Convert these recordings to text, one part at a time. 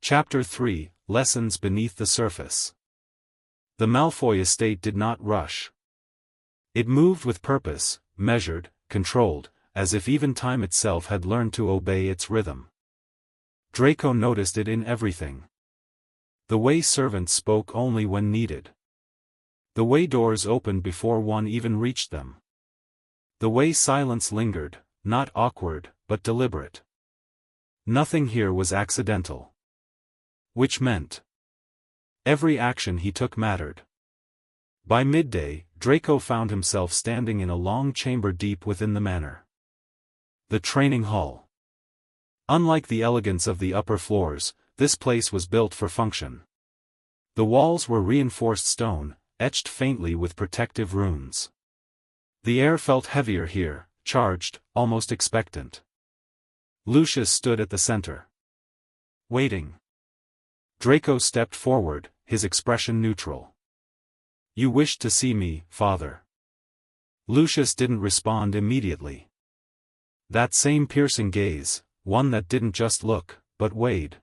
Chapter 3, Lessons Beneath the Surface. The Malfoy estate did not rush. It moved with purpose, measured, controlled, as if even time itself had learned to obey its rhythm. Draco noticed it in everything. The way servants spoke only when needed. The way doors opened before one even reached them. The way silence lingered, not awkward, but deliberate. Nothing here was accidental. Which meant every action he took mattered. By midday, Draco found himself standing in a long chamber deep within the manor. The training hall. Unlike the elegance of the upper floors, this place was built for function. The walls were reinforced stone, etched faintly with protective runes. The air felt heavier here, charged, almost expectant. Lucius stood at the center. Waiting. Draco stepped forward, his expression neutral. "You wished to see me, father." Lucius didn't respond immediately. That same piercing gaze, one that didn't just look, but weighed.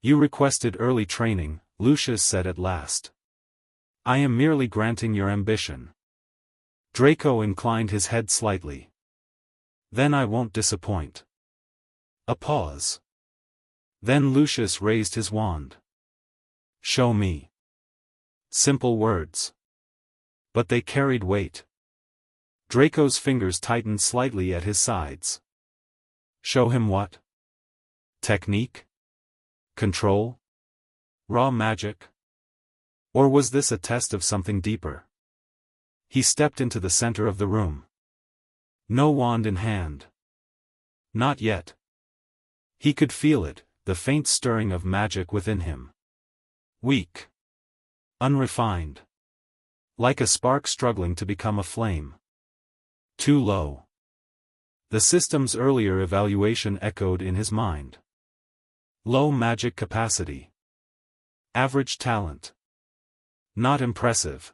"You requested early training," Lucius said at last. "I am merely granting your ambition." Draco inclined his head slightly. "Then I won't disappoint." A pause. Then Lucius raised his wand. "Show me." Simple words. But they carried weight. Draco's fingers tightened slightly at his sides. Show him what? Technique? Control? Raw magic? Or was this a test of something deeper? He stepped into the center of the room. No wand in hand. Not yet. He could feel it, the faint stirring of magic within him. Weak. Unrefined. Like a spark struggling to become a flame. Too low. The system's earlier evaluation echoed in his mind. Low magic capacity. Average talent. Not impressive.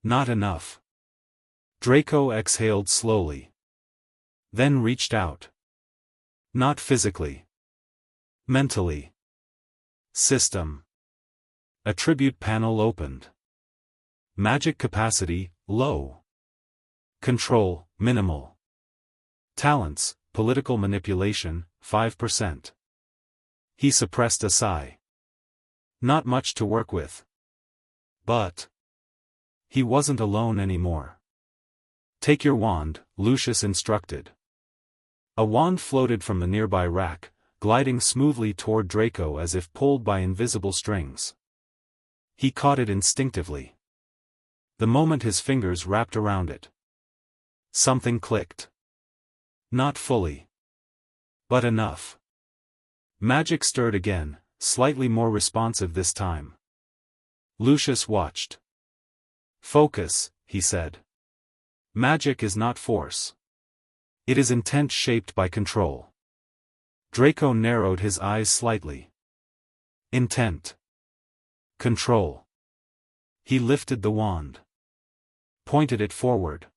Not enough. Draco exhaled slowly. Then reached out. Not physically. Mentally. System. Attribute panel opened. Magic capacity, low. Control, minimal. Talents, political manipulation, 5%. He suppressed a sigh. Not much to work with. But he wasn't alone anymore. "Take your wand," Lucius instructed. A wand floated from the nearby rack, gliding smoothly toward Draco as if pulled by invisible strings. He caught it instinctively. The moment his fingers wrapped around it, something clicked. Not fully. But enough. Magic stirred again, slightly more responsive this time. Lucius watched. "Focus," he said. "Magic is not force. It is intent shaped by control." Draco narrowed his eyes slightly. Intent. Control. He lifted the wand. Pointed it forward.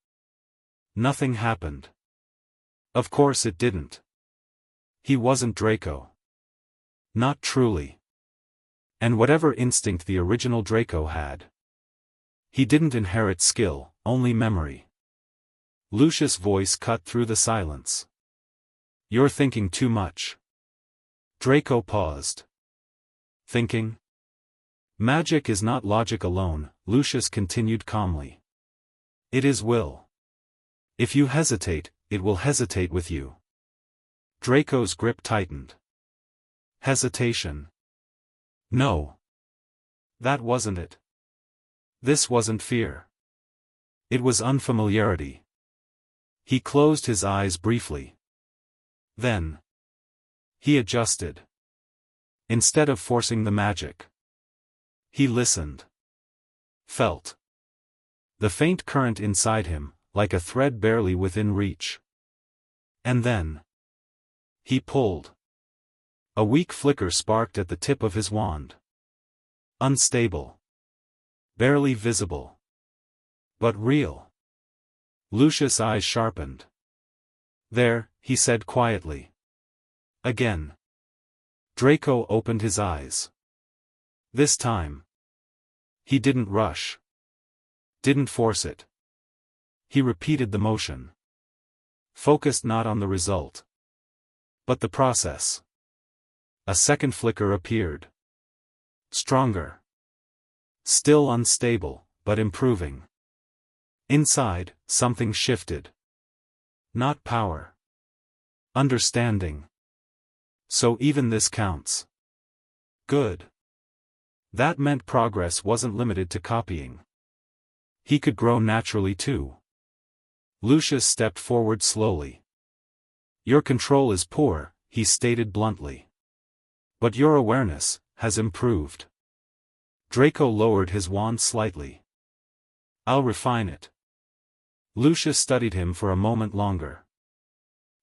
Nothing happened. Of course it didn't. He wasn't Draco. Not truly. And whatever instinct the original Draco had, he didn't inherit skill, only memory. Lucius' voice cut through the silence. "You're thinking too much." Draco paused. Thinking? "Magic is not logic alone," Lucius continued calmly. "It is will. If you hesitate, it will hesitate with you." Draco's grip tightened. Hesitation. No. That wasn't it. This wasn't fear. It was unfamiliarity. He closed his eyes briefly. Then he adjusted. Instead of forcing the magic, he listened. Felt. The faint current inside him, like a thread barely within reach. And then he pulled. A weak flicker sparked at the tip of his wand. Unstable. Barely visible. But real. Lucius' eyes sharpened. "There," he said quietly. "Again." Draco opened his eyes. This time. He didn't rush. Didn't force it. He repeated the motion. Focused not on the result, but the process. A second flicker appeared. Stronger. Still unstable, but improving. Inside, something shifted. Not power. Understanding. So even this counts. Good. That meant progress wasn't limited to copying. He could grow naturally too. Lucius stepped forward slowly. Your control is poor, he stated bluntly. But your awareness has improved. Draco lowered his wand slightly. I'll refine it. Lucius studied him for a moment longer.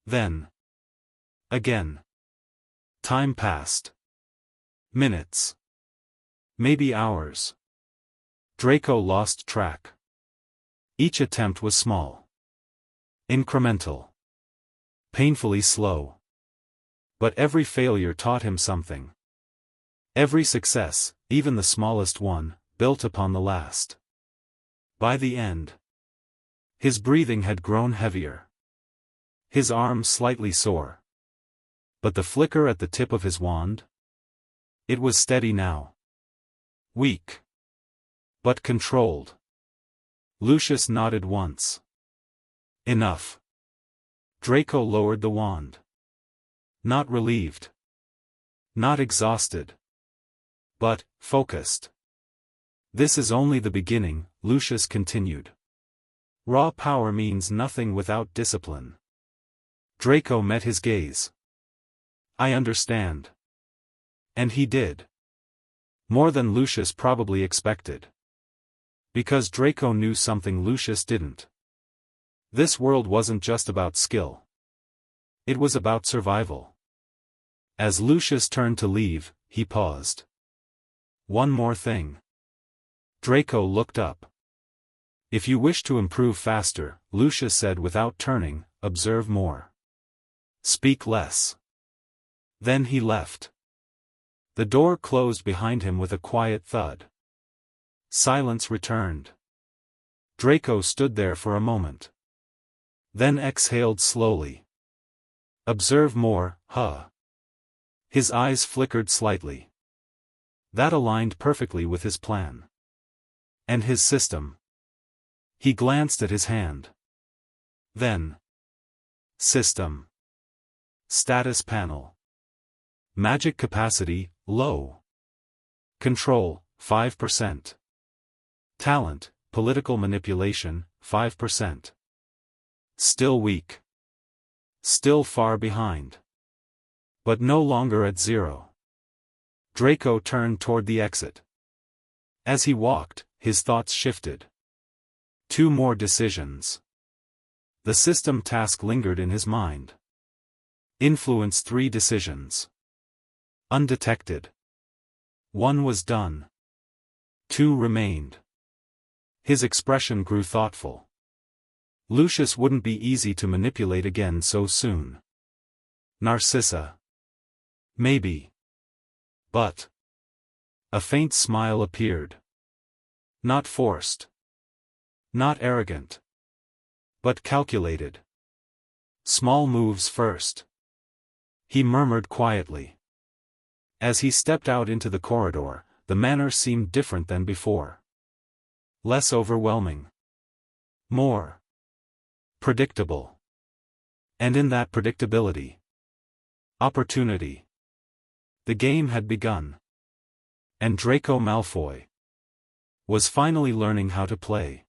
Then. Again. Time passed. Minutes. Maybe hours. Draco lost track. Each attempt was small. Incremental. Painfully slow. But every failure taught him something. Every success, even the smallest one, built upon the last. By the end, his breathing had grown heavier. His arms slightly sore. But the flicker at the tip of his wand? It was steady now. Weak. But controlled. Lucius nodded once. Enough. Draco lowered the wand. Not relieved. Not exhausted. But, focused. This is only the beginning, Lucius continued. Raw power means nothing without discipline. Draco met his gaze. I understand. And he did. More than Lucius probably expected. Because Draco knew something Lucius didn't. This world wasn't just about skill. It was about survival. As Lucius turned to leave, he paused. One more thing. Draco looked up. If you wish to improve faster, Lucius said without turning, observe more. Speak less. Then he left. The door closed behind him with a quiet thud. Silence returned. Draco stood there for a moment. Then exhaled slowly. Observe more, huh? His eyes flickered slightly. That aligned perfectly with his plan. And his system. He glanced at his hand. Then. System. Status panel. Magic capacity, low. Control, 5%. Talent, political manipulation, 5%. Still weak. Still far behind. But no longer at zero. Draco turned toward the exit. As he walked, his thoughts shifted. 2 more decisions. The system task lingered in his mind. Influence 3 decisions. Undetected. 1 was done. 2 remained. His expression grew thoughtful. Lucius wouldn't be easy to manipulate again so soon. Narcissa. Maybe. But. A faint smile appeared. Not forced. Not arrogant. But calculated. Small moves first. He murmured quietly. As he stepped out into the corridor, the manner seemed different than before. Less overwhelming. More predictable. And in that predictability, opportunity. The game had begun. And Draco Malfoy was finally learning how to play.